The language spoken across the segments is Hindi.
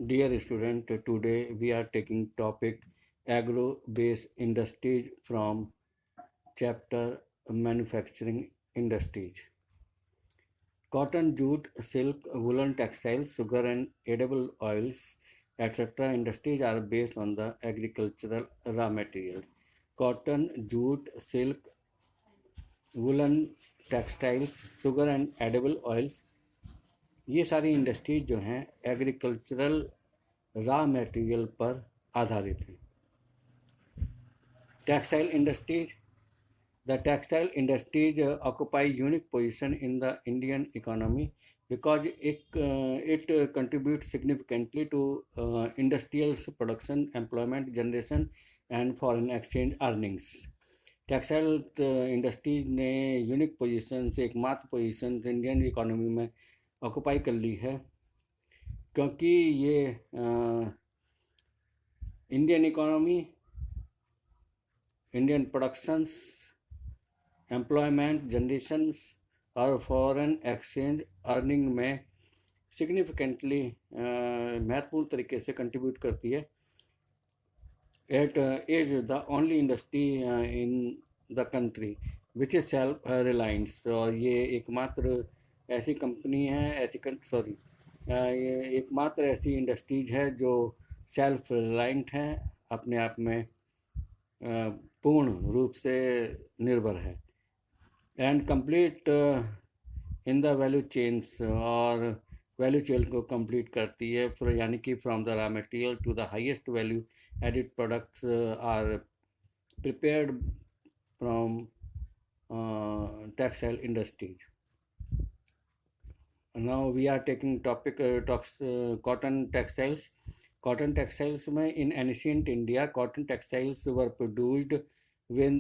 Dear student, today we are taking topic agro-based industries from chapter manufacturing industries. Cotton, jute, silk, woolen textiles, sugar and edible oils, etc. industries are based on the agricultural raw material. Cotton, jute, silk, woollen textiles sugar and edible oils, ये सारी इंडस्ट्रीज जो हैं एग्रीकल्चरल रॉ मटेरियल पर आधारित हैं. Textile industries. The textile industries occupy unique position in the Indian economy because it contributes significantly to industrial production, employment generation, and foreign exchange earnings. Textile industries ने यूनिक पोजीशन से एकमात्र पोजीशन इंडियन इकोनॉमी में ऑक्यूपाई कर ली है क्योंकि ये Indian economy, Indian productions, employment generations और फॉरेन एक्सचेंज अर्निंग में सिग्निफिकेंटली महत्वपूर्ण तरीके से कंट्रीब्यूट करती है. It is the only industry in the country which is self reliance. और ये एकमात्र ऐसी कंपनी है, ये एकमात्र ऐसी इंडस्ट्रीज है जो सेल्फ रिलायंट हैं, अपने आप में पूर्ण रूप से निर्भर है. And complete in the value chains, और वैल्यू चेन को कंप्लीट करती है, यानी कि from the raw material to the highest value added products are prepared from textile industries. Now we are taking topic cotton textiles. Cotton textiles में in ancient India, cotton textiles were produced with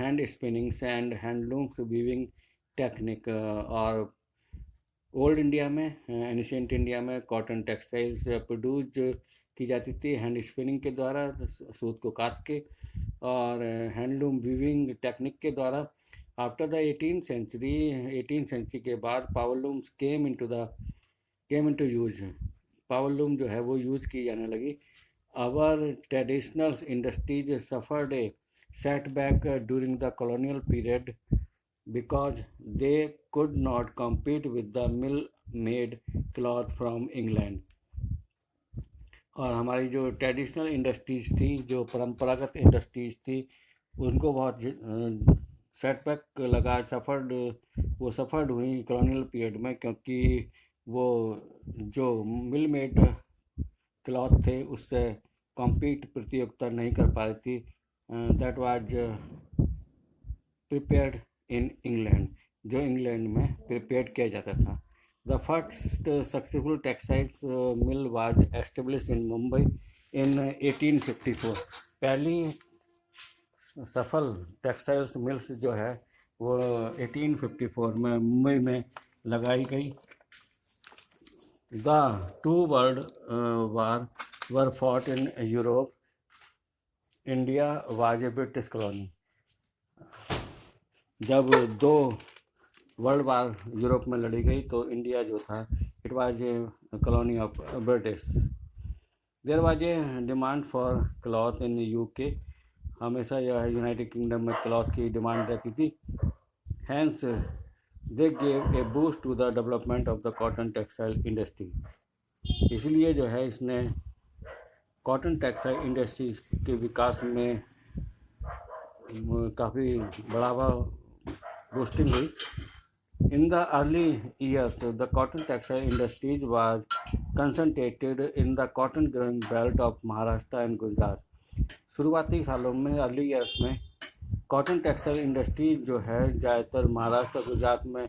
hand spinnings and handlooms weaving technique. और ओल्ड इंडिया में, एनिशियंट इंडिया में कॉटन टेक्सटाइल्स प्रोड्यूस की जाती थी हैंड स्पिनिंग के द्वारा, सूत को काट के, और हैंडलूम वीविंग टेक्निक के द्वारा. आफ्टर द 18th century के बाद powerlooms came into use. Powerloom जो है वो यूज की जाने लगी. Our traditional industries suffered a setback during the colonial period because they could not compete with the mill-made cloth from England. और हमारी जो ट्रेडिशनल इंडस्ट्रीज थी, जो परंपरागत इंडस्ट्रीज थी, उनको बहुत सेटबैक लगा, सफ़र्ड हुई कॉलोनियल पीरियड में, क्योंकि वो जो मिल मेड क्लॉथ थे उससे प्रतियोगिता नहीं कर पा रही थी. That was prepared in England, जो इंग्लैंड में प्रिपेयर किया जाता था. The first successful textiles mill was establish in Mumbai in 1854. पहली सफल टेक्सटाइल्स मिल्स जो है वो 1854 में मुंबई में लगाई गई. The 2 world war were fought in Europe. India was a British colony. जब 2 वर्ल्ड वार यूरोप में लड़ी गई तो इंडिया जो था, it was a colony of British. There was a demand for cloth in UK. हमेशा जो है यूनाइटेड किंगडम में क्लॉथ की डिमांड रहती थी. Hence they gave a boost to the development of the cotton textile industry. इसलिए जो है इसने कॉटन टेक्सटाइल इंडस्ट्रीज के विकास में काफ़ी बढ़ावा boosting हुई. In the early years, the cotton textile industries was concentrated in the cotton growing belt of Maharashtra and Gujarat. शुरुआती सालों में, अर्ली ईयर्स में, कॉटन टेक्सटाइल इंडस्ट्री जो है ज़्यादातर महाराष्ट्र, गुजरात में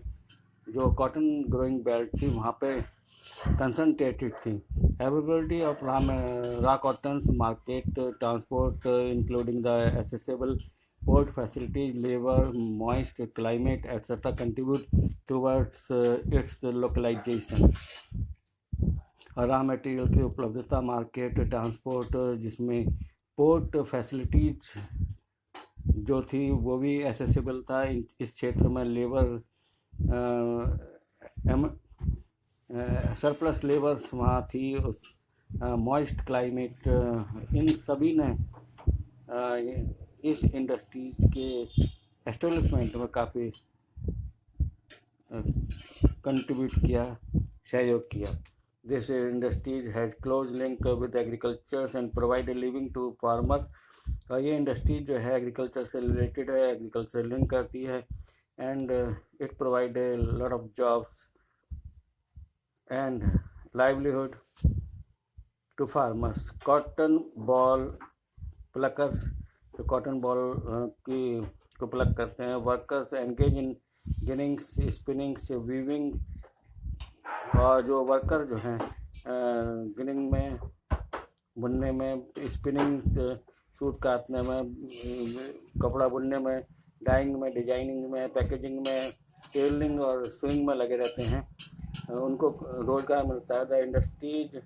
जो कॉटन ग्रोइंग बेल्ट थी वहाँ पे कंसनट्रेटेड थी. Availability of raw cotton market, transport including the accessible port facilities, labor, moist climate, etc. contribute towards its localization. Raw material की उपलब्धता, मार्केट, ट्रांसपोर्ट, जिसमें पोर्ट फैसिलिटीज जो थी वो भी एसेसिबल था इस क्षेत्र में. लेबर, सरप्लस लेबर्स वहाँ थी मॉइस्ट क्लाइमेट, इन सभी ने इस इंडस्ट्रीज के एस्टेब्लिशमेंट में काफ़ी कंट्रीब्यूट किया, सहयोग किया. This industries has close link with agriculture and provide a living to farmers. और ये इंडस्ट्री जो है एग्रीकल्चर से रिलेटेड है, एग्रीकल्चर लिंक करती है, and it provide a lot of jobs and livelihood to farmers. Cotton boll pluckers, जो कॉटन बॉल की को प्लक करते हैं, workers engage in ginnings, spinnings, weaving. और जो वर्कर जो हैं गिनिंग में, बुनने में, स्पिनिंग, सूत काटने में, कपड़ा बुनने में, डाइंग में, डिजाइनिंग में, पैकेजिंग में, टेलरिंग और स्विंग में लगे रहते हैं, उनको रोजगार मिलता है. The industries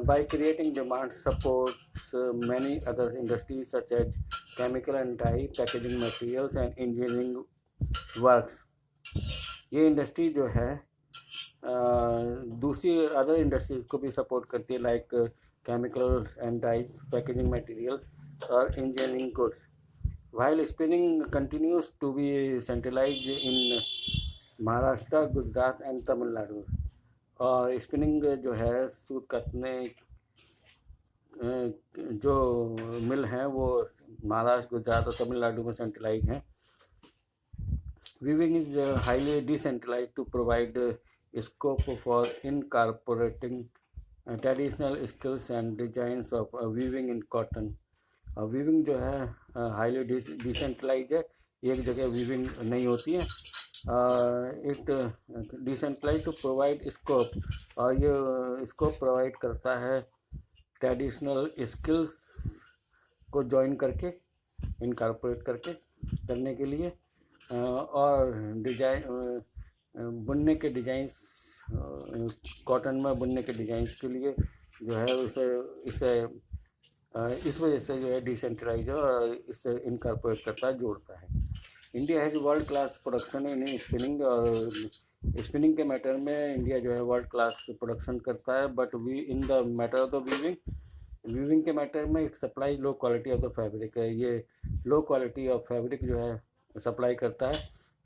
by creating demand supports many other industries such as chemical and dye, packaging materials and engineering works. ये इंडस्ट्री जो है दूसरी अदर इंडस्ट्रीज को भी सपोर्ट करती है, like chemicals and dyes, packaging materials और engineering goods. While spinning continues to be centralised in Maharashtra, Gujarat and Tamil Nadu. और स्पिनिंग जो है, सूत काटने जो मिल हैं वो महाराष्ट्र, गुजरात और तमिलनाडु में सेंट्रलाइज हैं. Weaving is highly decentralized to provide scope for incorporating traditional skills and designs of weaving in cotton. Weaving जो है हाईली डिसेंट्रलाइज है, एक जगह वीविंग नहीं होती है. It decentralize to provide scope, और ये स्कोप प्रोवाइड करता है ट्रेडिशनल स्किल्स को जॉइन करके, इनकॉर्पोरेट करके करने के लिए, और डिजाइन बुनने के डिजाइंस, कॉटन में बुनने के डिजाइंस के लिए जो है इसे इस वजह से जो है डिसेंट्रलाइज और इससे इनकॉर्पोरेट करता है, जोड़ता है. India has world class production in spinning, और स्पिनिंग के मैटर में इंडिया जो है वर्ल्ड क्लास प्रोडक्शन करता है. But we in the matter of the weaving के मैटर में it supply low quality of the fabric है. ये लो क्वालिटी ऑफ फैब्रिक जो है सप्लाई करता है,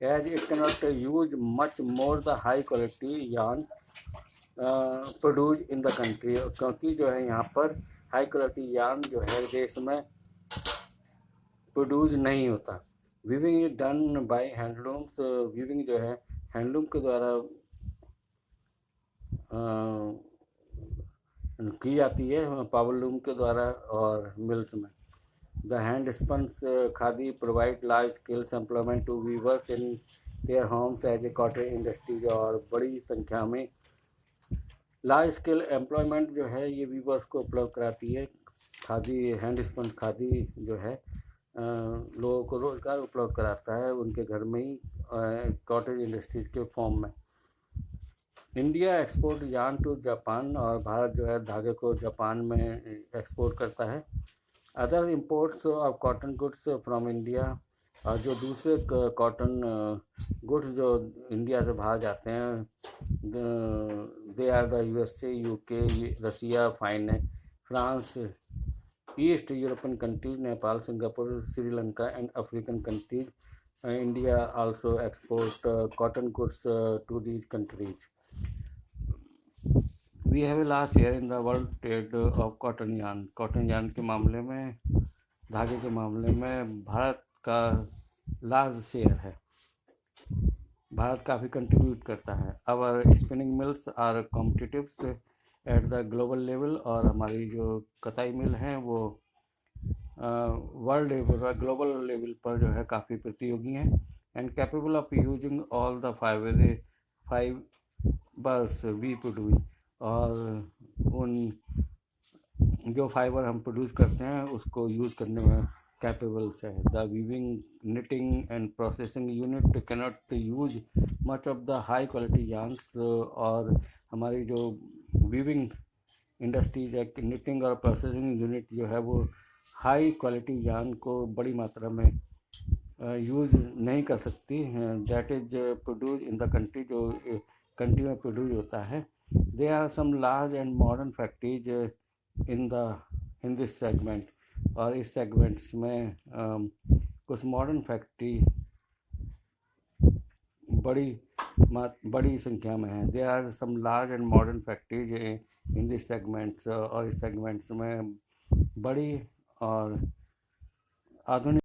as it can not use much more the high quality yarn produce in the country. क्योंकि जो है यहाँ पर हाई क्वालिटी यार्न जो है देश में प्रोड्यूस नहीं होता. Weaving is done by handlooms. Weaving जो है हैंडलूम के द्वारा की जाती है, पावरलूम के द्वारा और मिल्स में. The hand spun khadi provide large scale employment to weavers in their homes as a cotton industry. और बड़ी संख्या में लार्ज स्केल एम्प्लॉयमेंट जो है ये वीवर्स को उपलब्ध कराती है. खादी, हैंड स्पन खादी जो है लोगों को रोजगार उपलब्ध कराता है उनके घर में ही, कॉटेज इंडस्ट्रीज के फॉर्म में. India export yarn to Japan, और भारत जो है धागे को जापान में एक्सपोर्ट करता है. Other imports of cotton goods from India, और जो दूसरे कॉटन गुड्स जो इंडिया से बाहर जाते हैं, they are the USA, UK, Russia, France, east European countries, Nepal, Singapore, Sri Lanka and African countries. India also export cotton goods to these countries. We have a last year in the world trade off cotton yarn. Cotton yarn के मामले में, धागे के मामले में भारत का लार्ज शेयर है. भारत काफ़ी कंट्रीब्यूट करता है. Our spinning mills are competitives at the global level, और हमारी जो कताई मिल हैं वो वर्ल्ड लेवल, ग्लोबल लेवल पर जो है काफ़ी प्रतियोगी हैं. And capable of using all the fibres we produce, और उन जो फाइबर हम प्रोड्यूस करते हैं उसको यूज़ करने में कैपेबल्स है. The weaving, knitting and processing unit cannot use much of the high quality yarns. और हमारी जो वीविंग इंडस्ट्रीज है, निटिंग और प्रोसेसिंग यूनिट जो है वो हाई क्वालिटी यार्न को बड़ी मात्रा में यूज़ नहीं कर सकती. That is produce in the country, जो कंट्री में प्रोड्यूस होता है। There are some large and modern factories in this segment, और इस सेगमेंट्स में कुछ मॉडर्न फैक्ट्री बड़ी संख्या में है। There are some large and modern factories in this segments, और इस सेगमेंट्स में बड़ी और आधुनिक